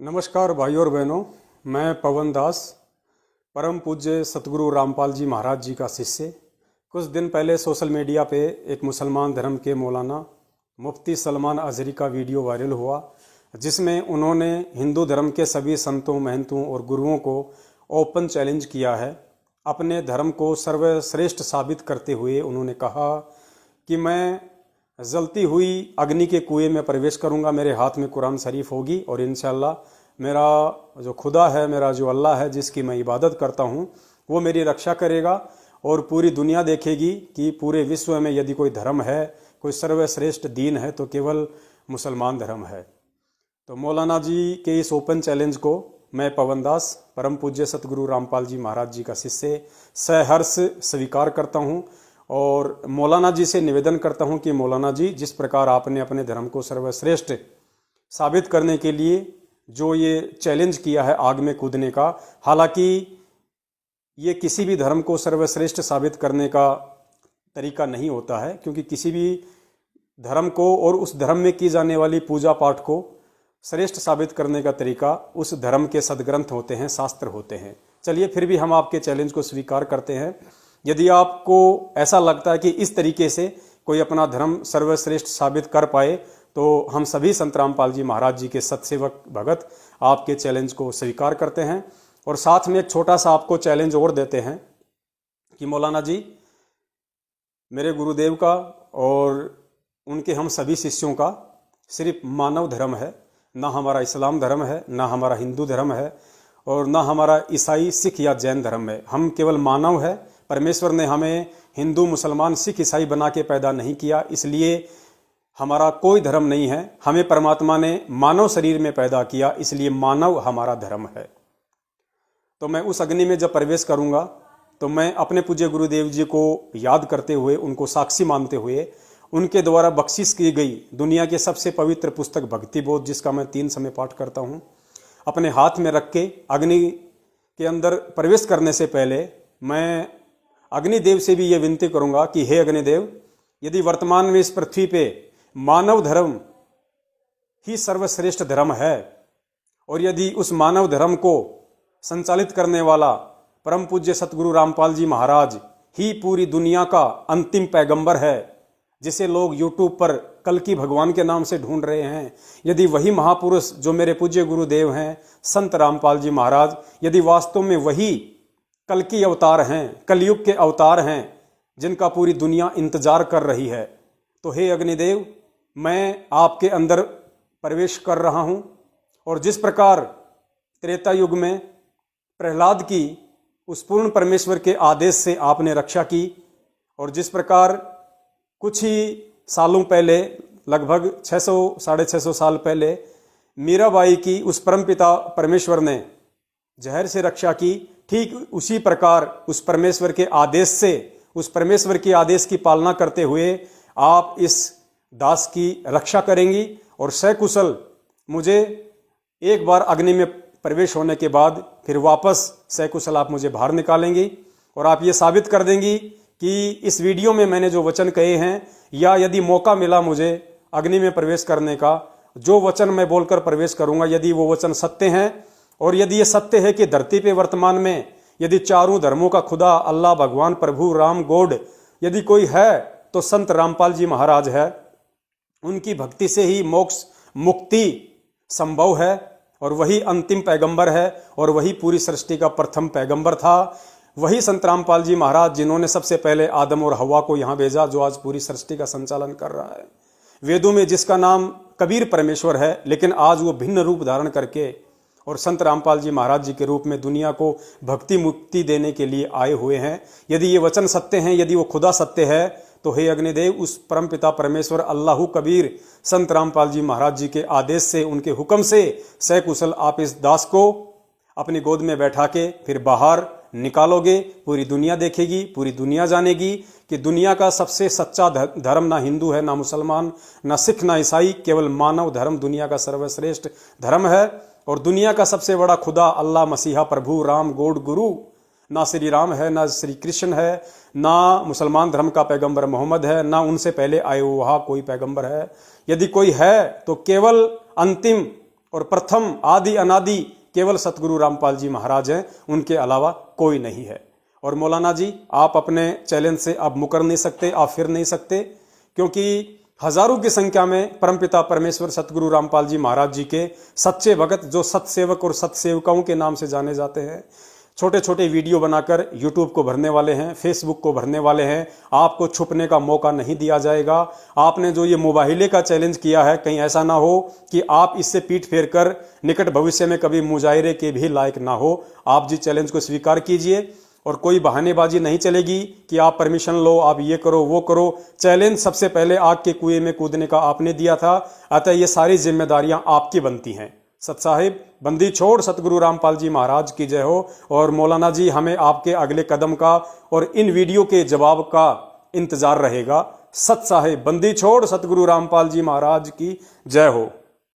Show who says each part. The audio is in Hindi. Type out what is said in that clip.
Speaker 1: नमस्कार भाइयों और बहनों, मैं पवन दास, परम पूज्य सतगुरु रामपाल जी महाराज जी का शिष्य। कुछ दिन पहले सोशल मीडिया पे एक मुसलमान धर्म के मौलाना मुफ्ती सलमान अजहरी का वीडियो वायरल हुआ, जिसमें उन्होंने हिंदू धर्म के सभी संतों, महंतों और गुरुओं को ओपन चैलेंज किया है। अपने धर्म को सर्वश्रेष्ठ साबित करते हुए उन्होंने कहा कि मैं जलती हुई अग्नि के कुएं में प्रवेश करूंगा, मेरे हाथ में कुरान शरीफ होगी और इंशाअल्लाह मेरा जो खुदा है, मेरा जो अल्लाह है जिसकी मैं इबादत करता हूं, वो मेरी रक्षा करेगा और पूरी दुनिया देखेगी कि पूरे विश्व में यदि कोई धर्म है, कोई सर्वश्रेष्ठ दीन है तो केवल मुसलमान धर्म है। तो मौलाना जी के इस ओपन चैलेंज को मैं पवन दास, परम पूज्य सतगुरु रामपाल जी महाराज जी का शिष्य, सहर्ष स्वीकार करता हूं और मौलाना जी से निवेदन करता हूं कि मौलाना जी, जिस प्रकार आपने अपने धर्म को सर्वश्रेष्ठ साबित करने के लिए जो ये चैलेंज किया है आग में कूदने का, हालांकि ये किसी भी धर्म को सर्वश्रेष्ठ साबित करने का तरीका नहीं होता है, क्योंकि किसी भी धर्म को और उस धर्म में की जाने वाली पूजा पाठ को श्रेष्ठ साबित करने का तरीका उस धर्म के सदग्रंथ होते हैं, शास्त्र होते हैं। चलिए, फिर भी हम आपके चैलेंज को स्वीकार करते हैं। यदि आपको ऐसा लगता है कि इस तरीके से कोई अपना धर्म सर्वश्रेष्ठ साबित कर पाए, तो हम सभी संत रामपाल जी महाराज जी के सत्सेवक भगत आपके चैलेंज को स्वीकार करते हैं। और साथ में एक छोटा सा आपको चैलेंज और देते हैं कि मौलाना जी, मेरे गुरुदेव का और उनके हम सभी शिष्यों का सिर्फ मानव धर्म है, ना हमारा इस्लाम धर्म है, ना हमारा हिंदू धर्म है और ना हमारा ईसाई, सिख या जैन धर्म है। हम केवल मानव है। परमेश्वर ने हमें हिंदू, मुसलमान, सिख, ईसाई बना के पैदा नहीं किया, इसलिए हमारा कोई धर्म नहीं है। हमें परमात्मा ने मानव शरीर में पैदा किया, इसलिए मानव हमारा धर्म है। तो मैं उस अग्नि में जब प्रवेश करूंगा तो मैं अपने पूज्य गुरुदेव जी को याद करते हुए, उनको साक्षी मानते हुए, उनके द्वारा बख्शिश की गई दुनिया के सबसे पवित्र पुस्तक भक्ति बोध, जिसका मैं 3 समय पाठ करता हूं, अपने हाथ में रख के अग्नि के अंदर प्रवेश करने से पहले मैं अग्निदेव से भी ये विनती करूंगा कि हे अग्निदेव, यदि वर्तमान में इस पृथ्वी पे मानव धर्म ही सर्वश्रेष्ठ धर्म है और यदि उस मानव धर्म को संचालित करने वाला परम पूज्य सतगुरु रामपाल जी महाराज ही पूरी दुनिया का अंतिम पैगंबर है, जिसे लोग यूट्यूब पर कल्कि भगवान के नाम से ढूंढ रहे हैं, यदि वही महापुरुष जो मेरे पूज्य गुरुदेव हैं संत रामपाल जी महाराज, यदि वास्तव में वही कल्कि अवतार हैं, कलयुग के अवतार हैं, जिनका पूरी दुनिया इंतजार कर रही है, तो हे अग्निदेव, मैं आपके अंदर प्रवेश कर रहा हूं। और जिस प्रकार त्रेता युग में प्रहलाद की उस पूर्ण परमेश्वर के आदेश से आपने रक्षा की, और जिस प्रकार कुछ ही सालों पहले, लगभग 600 साढ़े 600 साल पहले, मीराबाई की उस परमपिता परमेश्वर ने जहर से रक्षा की, ठीक उसी प्रकार उस परमेश्वर के आदेश से, उस परमेश्वर के आदेश की पालना करते हुए आप इस दास की रक्षा करेंगी और सकुशल मुझे एक बार अग्नि में प्रवेश होने के बाद फिर वापस सकुशल आप मुझे बाहर निकालेंगी और आप ये साबित कर देंगी कि इस वीडियो में मैंने जो वचन कहे हैं, या यदि मौका मिला मुझे अग्नि में प्रवेश करने का, जो वचन मैं बोलकर प्रवेश करूंगा, यदि वो वचन सत्य हैं और यदि ये सत्य है कि धरती पे वर्तमान में यदि चारों धर्मों का खुदा, अल्लाह, भगवान, प्रभु, राम, गॉड यदि कोई है तो संत रामपाल जी महाराज है। उनकी भक्ति से ही मोक्ष, मुक्ति संभव है और वही अंतिम पैगंबर है और वही पूरी सृष्टि का प्रथम पैगंबर था। वही संत रामपाल जी महाराज जिन्होंने सबसे पहले आदम और हवा को यहाँ भेजा, जो आज पूरी सृष्टि का संचालन कर रहा है। वेदों में जिसका नाम कबीर परमेश्वर है, लेकिन आज वो भिन्न रूप धारण करके और संत रामपाल जी महाराज जी के रूप में दुनिया को भक्ति मुक्ति देने के लिए आए हुए हैं। यदि ये वचन सत्य हैं, यदि वो खुदा सत्य है, तो हे अग्निदेव, उस परमपिता परमेश्वर अल्लाहु कबीर संत रामपाल जी महाराज जी के आदेश से, उनके हुक्म से सकुशल आप इस दास को अपनी गोद में बैठा के फिर बाहर निकालोगे। पूरी दुनिया देखेगी, पूरी दुनिया जानेगी कि दुनिया का सबसे सच्चा धर्म ना हिंदू है, ना मुसलमान, ना सिख, ना ईसाई, केवल मानव धर्म दुनिया का सर्वश्रेष्ठ धर्म है। और दुनिया का सबसे बड़ा खुदा अल्लाह, मसीहा, प्रभु, राम, गॉड, गुरु, ना श्री राम है, ना श्री कृष्ण है, ना मुसलमान धर्म का पैगंबर मोहम्मद है, ना उनसे पहले आए हुआ कोई पैगंबर है। यदि कोई है तो केवल अंतिम और प्रथम आदि अनादि केवल सतगुरु रामपाल जी महाराज हैं, उनके अलावा कोई नहीं है। और मौलाना जी, आप अपने चैलेंज से अब मुकर नहीं सकते, आप फिर नहीं सकते, क्योंकि हजारों की संख्या में परमपिता परमेश्वर सतगुरु रामपाल जी महाराज जी के सच्चे भगत, जो सतसेवक और सतसेवकाओं के नाम से जाने जाते हैं, छोटे छोटे वीडियो बनाकर यूट्यूब को भरने वाले हैं, फेसबुक को भरने वाले हैं। आपको छुपने का मौका नहीं दिया जाएगा। आपने जो ये मुबाहिले का चैलेंज किया है, कहीं ऐसा ना हो कि आप इससे पीठ फेर कर निकट भविष्य में कभी मुजाहिरे के भी लायक ना हो। आप जी चैलेंज को स्वीकार कीजिए और कोई बहानेबाजी नहीं चलेगी कि आप परमिशन लो, आप ये करो वो करो। चैलेंज सबसे पहले आग के कुएं में कूदने का आपने दिया था, अतः ये सारी जिम्मेदारियां आपकी बनती हैं। सत साहिब, बंदी छोड़ सतगुरु रामपाल जी महाराज की जय हो। और मौलाना जी, हमें आपके अगले कदम का और इन वीडियो के जवाब का इंतजार रहेगा। सत साहिब, बंदी छोड़ सतगुरु रामपाल जी महाराज की जय हो।